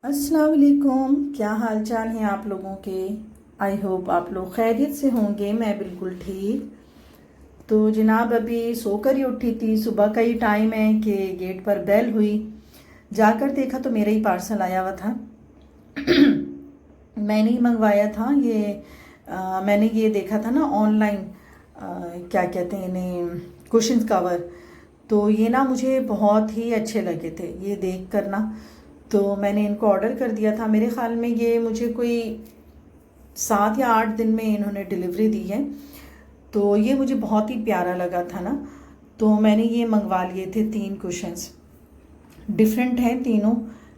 अस्सलाम वालेकुम। क्या हाल चाल हैं आप लोगों के। आई होप आप लोग खैरियत से होंगे। मैं बिल्कुल ठीक। तो जनाब अभी सोकर ही उठी थी। सुबह का ही टाइम है कि गेट पर बेल हुई। जाकर देखा तो मेरा ही पार्सल आया हुआ था। मैंने ही मंगवाया था ये। मैंने ये देखा था ना ऑनलाइन, क्या कहते हैं इन्हें, कुशन कवर। तो ये ना मुझे बहुत ही अच्छे लगे थे ये देख कर ना। तो मैंने इनको ऑर्डर कर दिया था। मेरे ख्याल में ये मुझे कोई 7 या 8 दिन में इन्होंने डिलीवरी दी है। तो ये मुझे बहुत ही प्यारा लगा था ना। तो मैंने ये मंगवा लिए थे 3 कुशन्स। डिफरेंट हैं तीनों,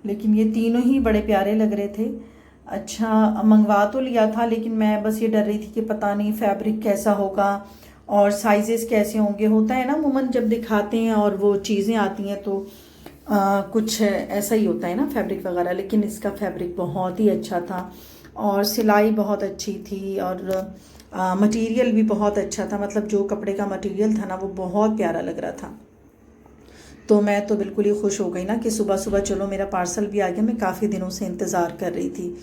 लेकिन ये तीनों ही बड़े प्यारे लग रहे थे। अच्छा, मंगवा तो लिया था, लेकिन मैं बस ये डर रही थी कि पता नहीं फैब्रिक कैसा होगा और साइजेस कैसे होंगे। होता है ना अमूमन जब दिखाते हैं और वो चीज़ें आती हैं तो कुछ ऐसा ही होता है ना फैब्रिक वगैरह। लेकिन इसका फैब्रिक बहुत ही अच्छा था और सिलाई बहुत अच्छी थी और मटेरियल भी बहुत अच्छा था। मतलब जो कपड़े का मटेरियल था ना वो बहुत प्यारा लग रहा था। तो मैं तो बिल्कुल ही खुश हो गई ना कि सुबह सुबह चलो मेरा पार्सल भी आ गया। मैं काफ़ी दिनों से इंतज़ार कर रही थी।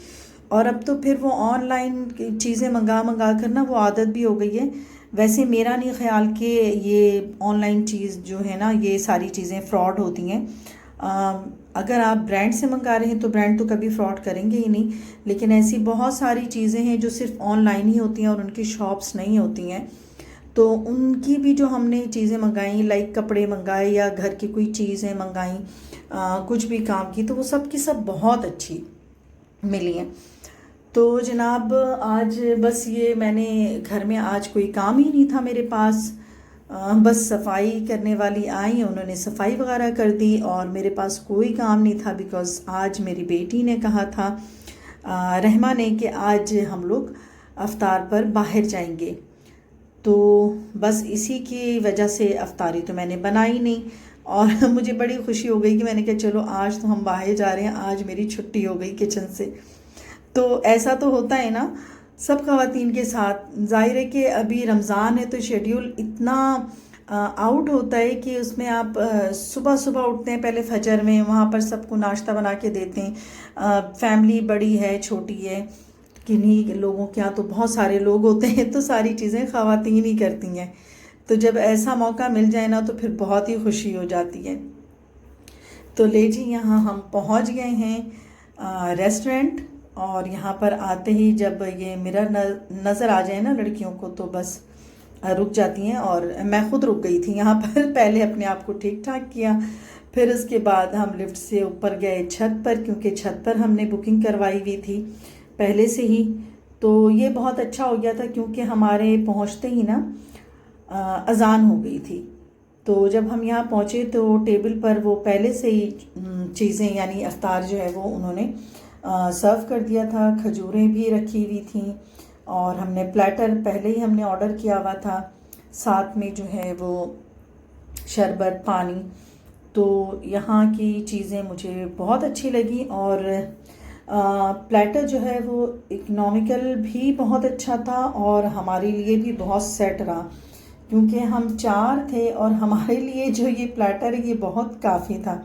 और अब तो फिर वो ऑनलाइन चीज़ें मंगा मंगा कर ना वो आदत भी हो गई है। वैसे मेरा नहीं ख्याल कि ये ऑनलाइन चीज़ जो है ना ये सारी चीज़ें फ़्रॉड होती हैं। अगर आप ब्रांड से मंगा रहे हैं तो ब्रांड तो कभी फ्रॉड करेंगे ही नहीं। लेकिन ऐसी बहुत सारी चीज़ें हैं जो सिर्फ ऑनलाइन ही होती हैं और उनकी शॉप्स नहीं होती हैं। तो उनकी भी जो हमने चीज़ें मंगाई, लाइक कपड़े मंगाए या घर की कोई चीज़ें मंगाई, कुछ भी काम की, तो वो सब की सब बहुत अच्छी मिली हैं। तो जनाब आज बस ये मैंने घर में आज कोई काम ही नहीं था मेरे पास। बस सफाई करने वाली आई, उन्होंने सफाई वगैरह कर दी और मेरे पास कोई काम नहीं था। बिकॉज़ आज मेरी बेटी ने कहा था, रहमा ने, कि आज हम लोग अफ्तार पर बाहर जाएंगे। तो बस इसी की वजह से अफ्तारी तो मैंने बनाई नहीं। और मुझे बड़ी खुशी हो गई कि मैंने कहा चलो आज तो हम बाहर जा रहे हैं, आज मेरी छुट्टी हो गई किचन से। तो ऐसा तो होता है ना सब ख़वातीन के साथ। ज़ाहिर है कि अभी रमज़ान है तो शेड्यूल इतना आउट होता है कि उसमें आप सुबह सुबह उठते हैं, पहले फजर में वहाँ पर सबको नाश्ता बना के देते हैं। फैमिली बड़ी है छोटी है, किन्हीं लोगों के यहाँ तो बहुत सारे लोग होते हैं, तो सारी चीज़ें ख़वातीन ही करती हैं। तो जब ऐसा मौका मिल जाए ना तो फिर बहुत ही खुशी हो जाती है। तो ले जी, यहाँ हम पहुँच गए हैं रेस्टोरेंट। और यहाँ पर आते ही जब ये मिरर नज़र आ जाए ना लड़कियों को तो बस रुक जाती हैं। और मैं ख़ुद रुक गई थी यहाँ पर। पहले अपने आप को ठीक ठाक किया, फिर उसके बाद हम लिफ्ट से ऊपर गए छत पर, क्योंकि छत पर हमने बुकिंग करवाई हुई थी पहले से ही। तो ये बहुत अच्छा हो गया था क्योंकि हमारे पहुँचते ही ना अज़ान हो गई थी। तो जब हम यहाँ पहुँचे तो टेबल पर वो पहले से ही चीज़ें यानी अफ्तार जो है वो उन्होंने सर्व कर दिया था। खजूरें भी रखी हुई थी और हमने प्लेटर पहले ही हमने ऑर्डर किया हुआ था। साथ में जो है वो शरबत, पानी। तो यहाँ की चीज़ें मुझे बहुत अच्छी लगी। और प्लेटर जो है वो इकोनॉमिकल भी बहुत अच्छा था और हमारे लिए भी बहुत सेट रहा, क्योंकि हम 4 थे और हमारे लिए जो ये प्लेटर है ये बहुत काफ़ी था।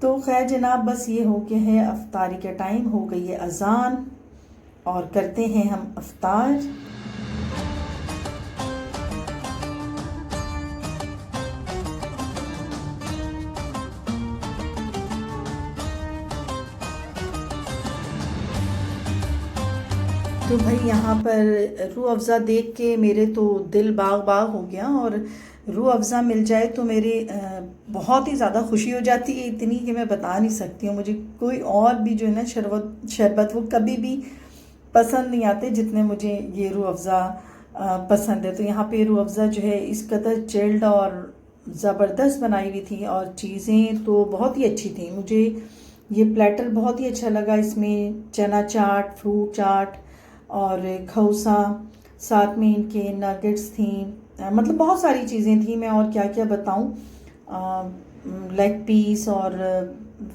तो खैर जनाब बस ये हो गया है, अफ्तारी का टाइम हो गई है अज़ान और करते हैं हम अफ्तार। तो भाई यहाँ पर रूह अफ़ज़ा देख के मेरे तो दिल बाग बाग हो गया। और रूह अफ़ज़ा मिल जाए तो मेरे बहुत ही ज़्यादा खुशी हो जाती है, इतनी कि मैं बता नहीं सकती हूँ। मुझे कोई और भी जो है ना शरबत शरबत वो कभी भी पसंद नहीं आते जितने मुझे ये रूह अफ़ज़ा पसंद है। तो यहाँ पे रूह अफ़ज़ा जो है इस कदर चिल्ड और ज़बरदस्त बनाई हुई थी और चीज़ें तो बहुत ही अच्छी थी। मुझे ये प्लेटर बहुत ही अच्छा लगा। इसमें चना चाट, फ्रूट चाट और खौसा, साथ में इनके नगेट्स थी। मतलब बहुत सारी चीज़ें थी, मैं और क्या क्या बताऊं। लेग पीस और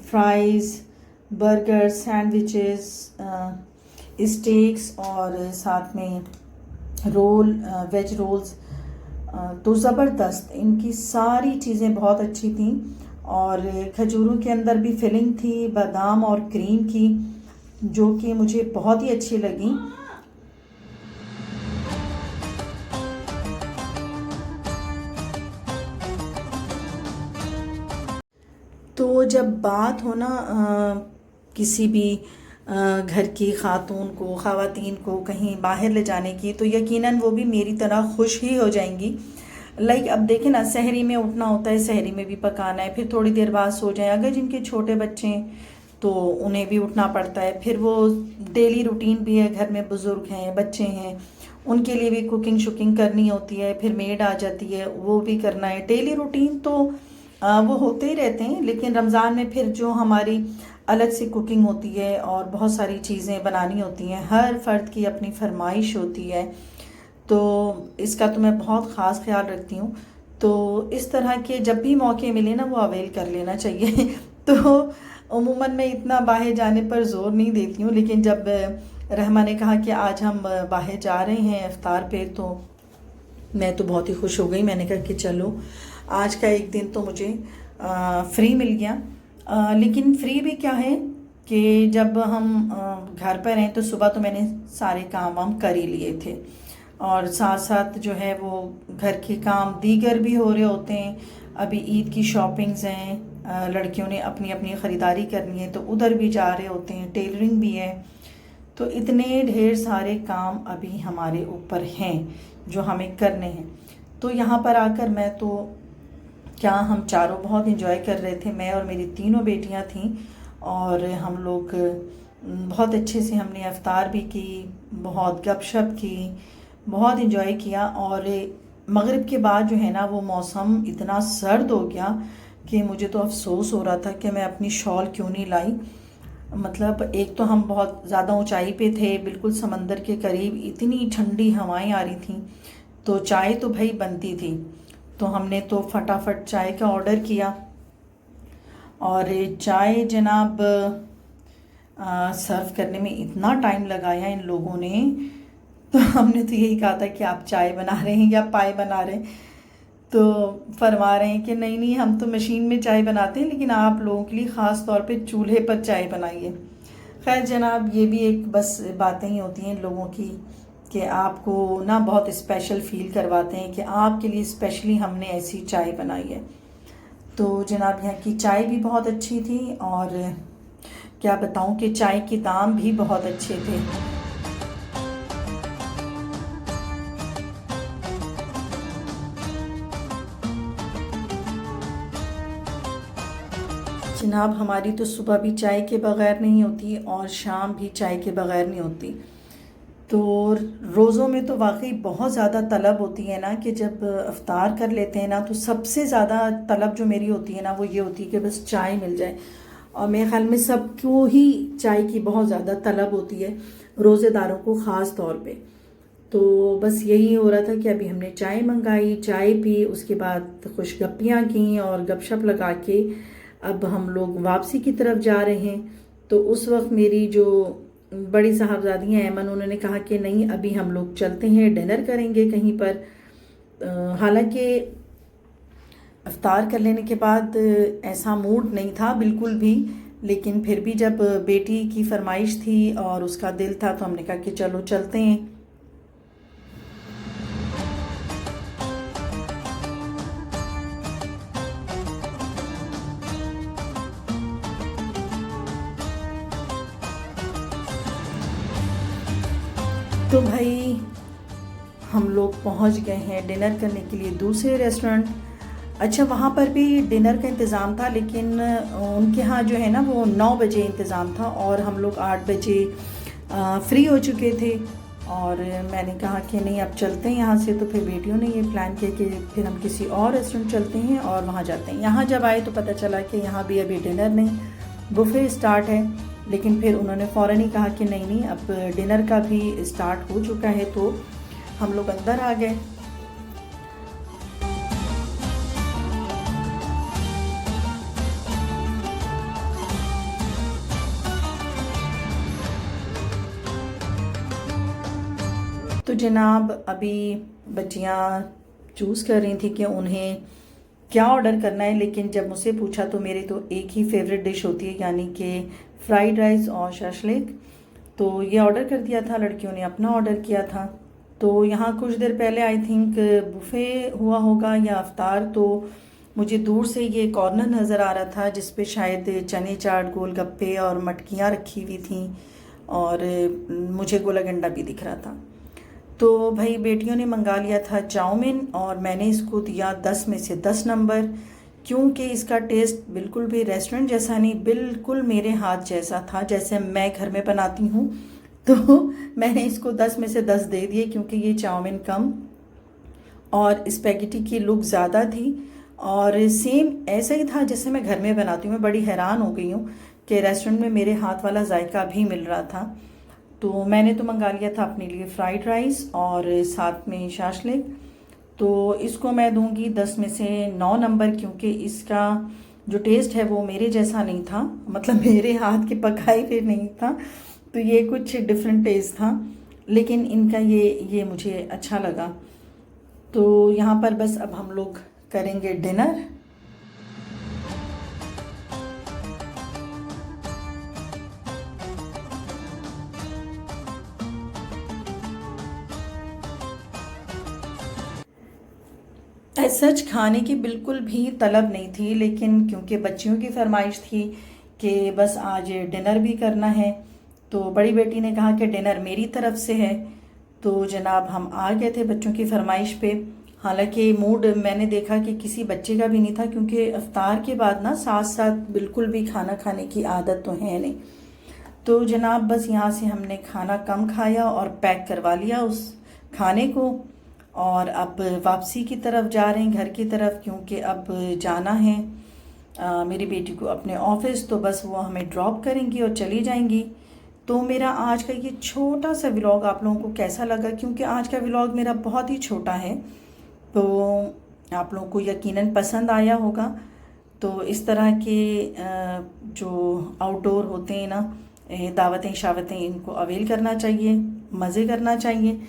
फ्राइज़, बर्गर, सैंडविचेस, स्टेक्स और साथ में रोल, वेज रोल्स। तो ज़बरदस्त इनकी सारी चीज़ें बहुत अच्छी थी। और खजूरों के अंदर भी फिलिंग थी बादाम और क्रीम की, जो कि मुझे बहुत ही अच्छी लगी। तो जब बात हो ना किसी भी घर की खातून को, ख़वातीन को कहीं बाहर ले जाने की, तो यकीनन वो भी मेरी तरह खुश ही हो जाएंगी। लाइक अब देखें ना, सहरी में उठना होता है, सहरी में भी पकाना है, फिर थोड़ी देर बाद सो जाए। अगर जिनके छोटे बच्चे हैं तो उन्हें भी उठना पड़ता है, फिर वो डेली रूटीन भी है, घर में बुज़ुर्ग हैं, बच्चे हैं, उनके लिए भी कुकिंग शुकिंग करनी होती है, फिर मेड आ जाती है, वो भी करना है। डेली रूटीन तो वो होते ही रहते हैं, लेकिन रमज़ान में फिर जो हमारी अलग से कुकिंग होती है और बहुत सारी चीज़ें बनानी होती हैं, हर फ़र्द की अपनी फरमाइश होती है, तो इसका तो मैं बहुत ख़ास ख्याल रखती हूँ। तो इस तरह के जब भी मौके मिले ना, वो अवेल कर लेना चाहिए। तो उमूमन मैं इतना बाहर जाने पर ज़ोर नहीं देती हूँ, लेकिन जब रहमा ने कहा कि आज हम बाहर जा रहे हैं इफ्तार पे, तो मैं तो बहुत ही खुश हो गई। मैंने कहा कि चलो आज का एक दिन तो मुझे फ्री मिल गया। लेकिन फ्री भी क्या है कि जब हम घर पर हैं तो सुबह तो मैंने सारे काम वाम कर ही लिए थे, और साथ साथ जो है वो घर के काम दीगर भी हो रहे होते हैं। अभी ईद की शॉपिंग्स हैं, लड़कियों ने अपनी अपनी ख़रीदारी करनी है तो उधर भी जा रहे होते हैं, टेलरिंग भी है। तो इतने ढेर सारे काम अभी हमारे ऊपर हैं जो हमें करने हैं। तो यहाँ पर आकर मैं तो क्या, हम चारों बहुत इंजॉय कर रहे थे। मैं और मेरी तीनों बेटियाँ थीं, और हम लोग बहुत अच्छे से हमने इफ्तार भी की, बहुत गपशप की, बहुत इंजॉय किया। और मगरिब के बाद जो है ना, वो मौसम इतना सर्द हो गया कि मुझे तो अफसोस हो रहा था कि मैं अपनी शॉल क्यों नहीं लाई। मतलब एक तो हम बहुत ज़्यादा ऊंचाई पे थे, बिल्कुल समंदर के करीब, इतनी ठंडी हवाएं आ रही थीं, तो चाय तो भाई बनती थी। तो हमने तो फटाफट चाय का ऑर्डर किया, और चाय जनाब सर्व करने में इतना टाइम लगाया इन लोगों ने। तो हमने तो यही कहा था कि आप चाय बना रहे हैं या पाए बना रहे हैं, तो फरमा रहे हैं कि नहीं नहीं, हम तो मशीन में चाय बनाते हैं, लेकिन आप लोगों के लिए ख़ास तौर पे चूल्हे पर चाय बनाइए। खैर जनाब, ये भी एक बस बातें ही होती हैं लोगों की कि आपको ना बहुत स्पेशल फील करवाते हैं कि आपके लिए स्पेशली हमने ऐसी चाय बनाई है। तो जनाब यहाँ की चाय भी बहुत अच्छी थी, और क्या बताऊँ कि चाय के दाम भी बहुत अच्छे थे। जनाब हमारी तो सुबह भी चाय के बग़ैर नहीं होती, और शाम भी चाय के बग़ैर नहीं होती। तो रोज़ों में तो वाकई बहुत ज़्यादा तलब होती है ना, कि जब इफ्तार कर लेते हैं ना, तो सबसे ज़्यादा तलब जो मेरी होती है ना, वो ये होती है कि बस चाय मिल जाए। और मेरे ख्याल में सबको ही चाय की बहुत ज़्यादा तलब होती है, रोज़ेदारों को ख़ास तौर पे। तो बस यही हो रहा था कि अभी हमने चाय मंगाई, चाय पी, उसके बाद खुशगपियाँ की और गपशप लगा के अब हम लोग वापसी की तरफ जा रहे हैं। तो उस वक्त मेरी जो बड़ी साहबजादियाँ ऐमन, उन्होंने कहा कि नहीं अभी हम लोग चलते हैं, डिनर करेंगे कहीं पर। हालांकि इफ्तार कर लेने के बाद ऐसा मूड नहीं था बिल्कुल भी, लेकिन फिर भी जब बेटी की फरमाइश थी और उसका दिल था, तो हमने कहा कि चलो चलते हैं। तो भाई हम लोग पहुंच गए हैं डिनर करने के लिए दूसरे रेस्टोरेंट। अच्छा, वहाँ पर भी डिनर का इंतज़ाम था, लेकिन उनके यहाँ जो है ना, वो 9 बजे इंतज़ाम था, और हम लोग 8 बजे फ्री हो चुके थे। और मैंने कहा कि नहीं अब चलते हैं यहाँ से। तो फिर बेटियों ने ये प्लान किया कि फिर हम किसी और रेस्टोरेंट चलते हैं और वहाँ जाते हैं। यहाँ जब आए तो पता चला कि यहाँ भी अभी डिनर नहीं, बुफे स्टार्ट है। लेकिन फिर उन्होंने फ़ौरन ही कहा कि नहीं नहीं, अब डिनर का भी स्टार्ट हो चुका है। तो हम लोग अंदर आ गए। तो जनाब अभी बच्चियाँ चूज़ कर रही थी कि उन्हें क्या ऑर्डर करना है, लेकिन जब मुझसे पूछा तो मेरी तो एक ही फेवरेट डिश होती है, यानी कि फ्राइड राइस और शशलिक। तो ये ऑर्डर कर दिया था, लड़कियों ने अपना ऑर्डर किया था। तो यहाँ कुछ देर पहले आई थिंक बुफ़े हुआ होगा या अफ्तार, तो मुझे दूर से ये कॉर्नर नज़र आ रहा था जिस पे शायद चने चाट, गोलगप्पे और मटकियाँ रखी हुई थी, और मुझे गोला गंडा भी दिख रहा था। तो भाई बेटियों ने मंगा लिया था चाउमीन, और मैंने इसको दिया 10 में से 10 नंबर, क्योंकि इसका टेस्ट बिल्कुल भी रेस्टोरेंट जैसा नहीं, बिल्कुल मेरे हाथ जैसा था जैसे मैं घर में बनाती हूँ। तो मैंने इसको 10 में से 10 दे दिए, क्योंकि ये चाउमीन कम और स्पेगेटी की लुक ज़्यादा थी, और सेम ऐसा ही था जैसे मैं घर में बनाती हूँ। मैं बड़ी हैरान हो गई हूँ कि रेस्टोरेंट में मेरे हाथ वाला जायका भी मिल रहा था। तो मैंने तो मंगा लिया था अपने लिए फ्राइड राइस और साथ में शाशलिक। तो इसको मैं दूंगी 10 में से 9 नंबर, क्योंकि इसका जो टेस्ट है वो मेरे जैसा नहीं था, मतलब मेरे हाथ के पकाई फिर नहीं था, तो ये कुछ डिफरेंट टेस्ट था, लेकिन इनका ये मुझे अच्छा लगा। तो यहाँ पर बस अब हम लोग करेंगे डिनर। सच खाने की बिल्कुल भी तलब नहीं थी, लेकिन क्योंकि बच्चियों की फरमाइश थी कि बस आज डिनर भी करना है, तो बड़ी बेटी ने कहा कि डिनर मेरी तरफ से है। तो जनाब हम आ गए थे बच्चों की फरमाइश पे। हालांकि मूड मैंने देखा कि किसी बच्चे का भी नहीं था, क्योंकि अफ्तार के बाद ना साथ साथ बिल्कुल भी खाना खाने की आदत तो है नहीं। तो जनाब बस यहाँ से हमने खाना कम खाया और पैक करवा लिया उस खाने को, और अब वापसी की तरफ जा रहे हैं, घर की तरफ, क्योंकि अब जाना है मेरी बेटी को अपने ऑफिस। तो बस वो हमें ड्रॉप करेंगी और चली जाएंगी। तो मेरा आज का ये छोटा सा व्लॉग आप लोगों को कैसा लगा, क्योंकि आज का व्लॉग मेरा बहुत ही छोटा है, तो आप लोगों को यकीनन पसंद आया होगा। तो इस तरह के जो आउटडोर होते हैं ना, दावतें शावतें, इनको अवेल करना चाहिए, मज़े करना चाहिए।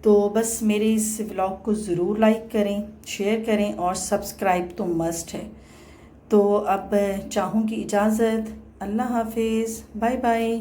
तो बस मेरे इस व्लॉग को ज़रूर लाइक करें, शेयर करें, और सब्सक्राइब तो मस्ट है। तो अब चाहूँगी इजाज़त। अल्लाह हाफिज़, बाय बाय।